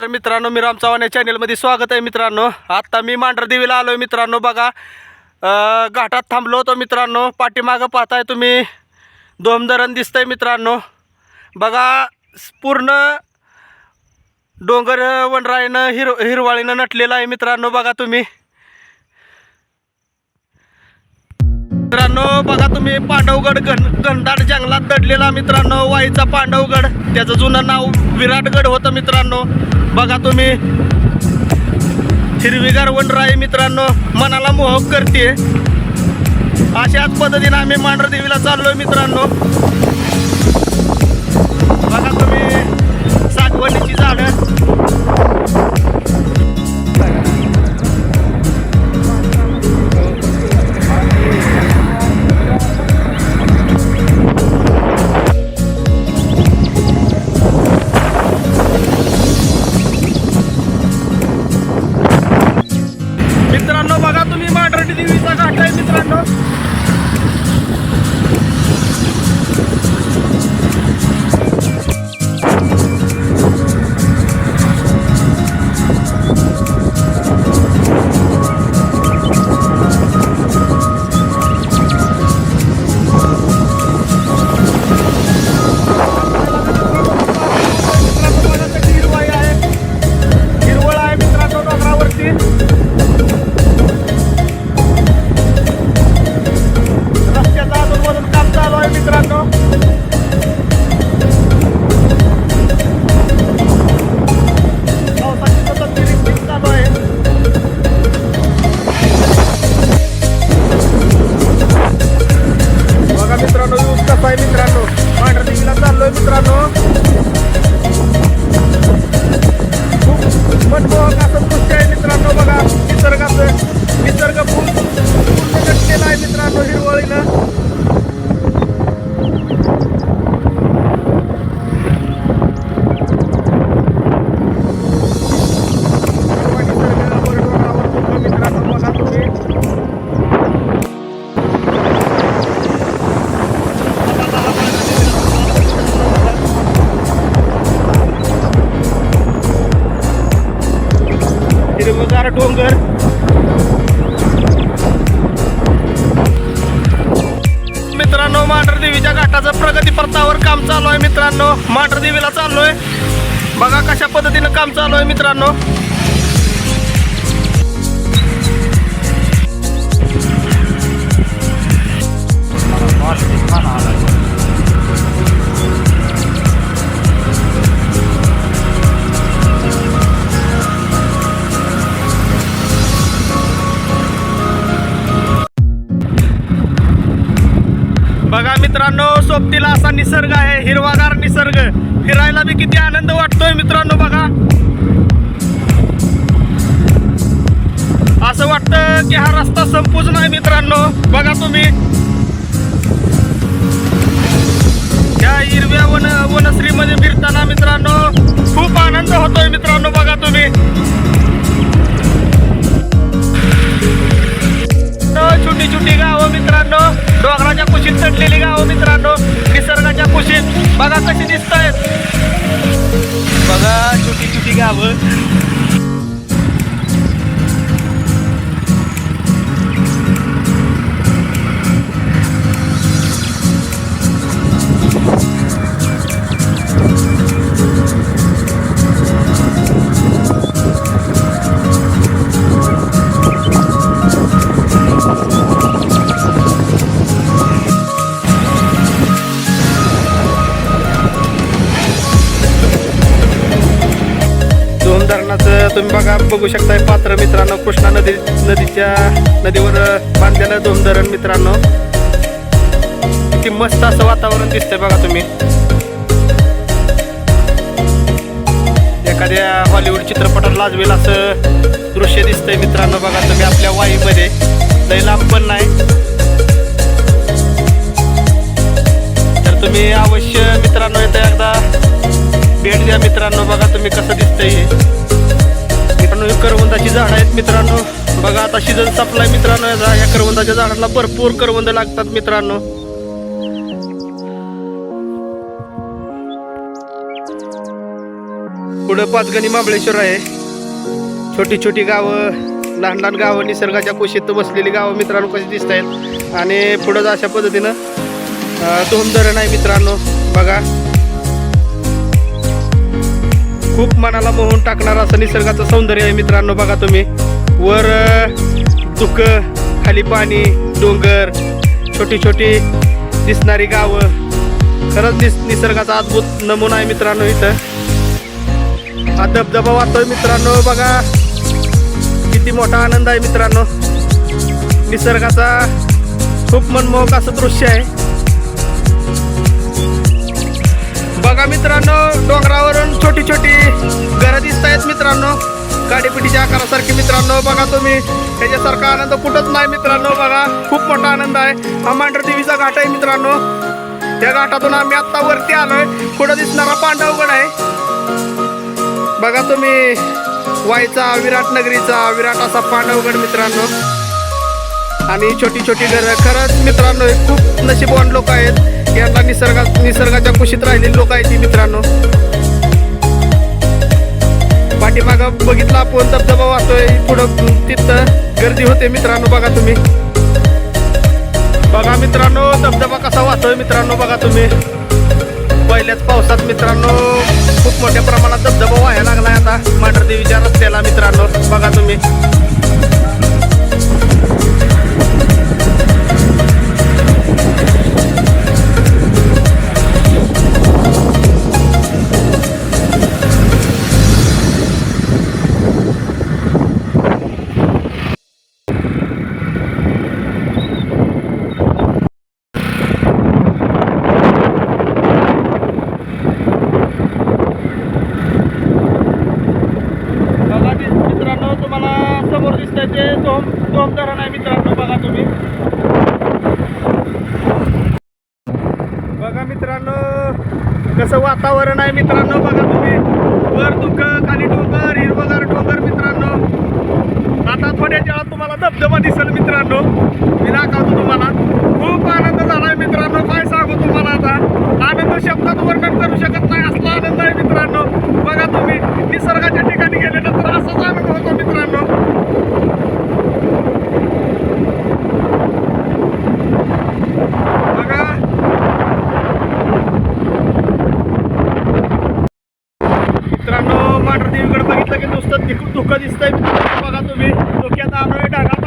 तर मित्रांनो, मी राम चव्हाण या चॅनलमध्ये स्वागत आहे मित्रांनो। आता मी मांढरदेवीला आलोय मित्रांनो। बघा घाटात थांबलो होतो मित्रांनो। पाठीमागं पाहताय तुम्ही धोमधरण दिसतंय मित्रांनो। बघा पूर्ण डोंगर वनराईनं हिरवाळीनं नटलेला आहे मित्रांनो। बघा तुम्ही मित्रांनो, बघा तुम्ही पांडवगड घनदाट जंगलात दडलेला मित्रांनो। वाईचा पांडवगड, त्याचं जुनं नाव विराटगड होतं मित्रांनो। बघा तुम्ही हिरवीगार वनराई मित्रांनो, मनाला मोहक करते। अशाच पद्धतीने आम्ही मांढरदेवीला चाललोय मित्रांनो। बघा तुम्ही सागवणीची झाडं, मित्रांनो। बघा तुम्ही मांढरदेवीचा घाट आहे मित्रांनो। हिरवळ आहे मित्रांनो डोंगरावरती। रस्त्याचं अजून काम चालू आहे मित्रांनो। पावसाची सतत रिपरिप चालू आहे। बघा मित्रांनो, यूज कसा आहे मित्रांनो। मांढरदेवीला चाललोय मित्रांनो। खूप मनमोहक असं दृश्य आहे मित्रांनो। बघा निसर्ग पूर्ण नटलेला आहे मित्रांनो हिरवळीनं। हिरवगार डोंगर, मित्रांनो मांढरदेवीच्या घाटाचं प्रगतीपथावर काम चालू आहे मित्रांनो। मांढरदेवीला चाललोय। बघा कशा पद्धतीनं काम चालू आहे मित्रांनो। बघा मित्रांनो, सोबतीला असा निसर्ग आहे, हिरवागार निसर्ग। फिरायला बी किती आनंद वाटतोय मित्रांनो। बघा असं वाटतं की हा रस्ता संपूच नाही मित्रांनो। बघा तुम्ही या हिरव्या वनश्रीमध्ये फिरताना मित्रांनो खूप आनंद होतोय मित्रांनो। बघा तुम्ही छोटी छोटी गावं मित्रांनो, डोंगराच्या कुशीत चढलेली गावं मित्रांनो, निसर्गाच्या कुशीत। बघा कशी दिसत आहेत। बघा छोटी छोटी गावं। धरणाचं तुम्ही बघू शकताय पात्र मित्रांनो। कृष्णा नदीवर बांधलेलं धोमधरण मित्रांनो। किती मस्त असं वातावरण दिसतंय बघा तुम्ही। एखाद्या हॉलिवूड चित्रपटात लाजवेल असं दृश्य दिसतंय मित्रांनो। बघा तुम्ही आपल्या वाईमध्ये, लय लांब पण नाही। तर तुम्ही अवश्य मित्रांनो इथं एकदा भेट द्या मित्रांनो। बघा तुम्ही कसं दिसतंय मित्रांनो। करवंदाची झाडं आहेत मित्रांनो। बघा आता सीझन संपलाय मित्रांनो। या करवंदाच्या झाडाला भरपूर करवंद लागतात मित्रांनो। पुढं पाचगणी महाबळेश्वर आहे. छोटी छोटी गावं, लहान लहान गावं, निसर्गाच्या कुशीत बसलेली गावं मित्रांनो कशी दिसत आहेत. आणि पुढं अशा पद्धतीनं धोम धरण आहे मित्रांनो. बघा, खूप मनाला मोहून टाकणार असं निसर्गाचं सौंदर्य आहे मित्रांनो. बघा तुम्ही, वर धुकं, खाली पाणी, डोंगर, छोटी छोटी दिसणारी गावं. खरंच निसर्गाचा अद्भुत नमुना आहे मित्रांनो. इथं हा धबधबा वाहतोय मित्रांनो. बघा किती मोठा आनंद आहे मित्रांनो. निसर्गाचा खूप मनमोहक असं दृश्य आहे. बघा मित्रांनो, डोंगरावरून छोटी छोटी घरं दिसत आहेत मित्रांनो, गाडीपिटीच्या आकारासारखी मित्रांनो. बघा तुम्ही, ह्याच्यासारखा आनंद कुठंच नाही मित्रांनो. बघा खूप मोठा आनंद आहे. हा मांढरदेवीचा घाट आहे मित्रांनो. त्या घाटातून आम्ही आत्ता वरती आलोय. पुढं दिसणारा पांडवगड आहे. बघा तुम्ही, वाईचा, विराट नगरीचा विराट असा पांडवगड मित्रांनो. आणि छोटी छोटी घरं. खरंच मित्रांनो, हे खूप नशीबवान लोक आहेत. यांना निसर्गाच्या कुशीत राहिलेली लोक आहेत ती मित्रांनो. पाठीमागं बघितलं आपण धबधबा वाहतोय. पुढं तिथं गर्दी होते मित्रांनो. बघा तुम्ही, बघा मित्रांनो धबधबा कसा वाहतोय मित्रांनो. बघा तुम्ही, पहिल्याच पावसात मित्रांनो खूप मोठ्या प्रमाणात धबधबा व्हायला लागलाय आता मांढरदेवीच्या रस्त्याला मित्रांनो. बघा तुम्ही, समोर दिसतंय ते धोम धरण आहे मित्रांनो. बघा तुम्ही, बघा मित्रांनो कसं वातावरण आहे मित्रांनो. बघा तुम्ही, वर धुकं, खाली डोंगर, हिरवगार डोंगर मित्रांनो. आता थोड्याच्या वेळात तुम्हाला धबधबा दिसेल मित्रांनो. मी दाखवतो तुम्हाला. खूप आनंद झालाय मित्रांनो, काय सांगू तुम्हाला. आता आनंद शब्दात वर्णन करू शकत नाही, असला आनंद आहे मित्रांनो. बघा तुम्ही, निसर्गाच्या ठिकाणी गेल्यानंतर असाच आनंद होतो मित्रांनो. बघा मित्रांनो, मांढरदेवीकडे बघितलं की नुसतं धुकं दिसतंय. बघा तुम्ही, धुक्यात आलोय, ढगात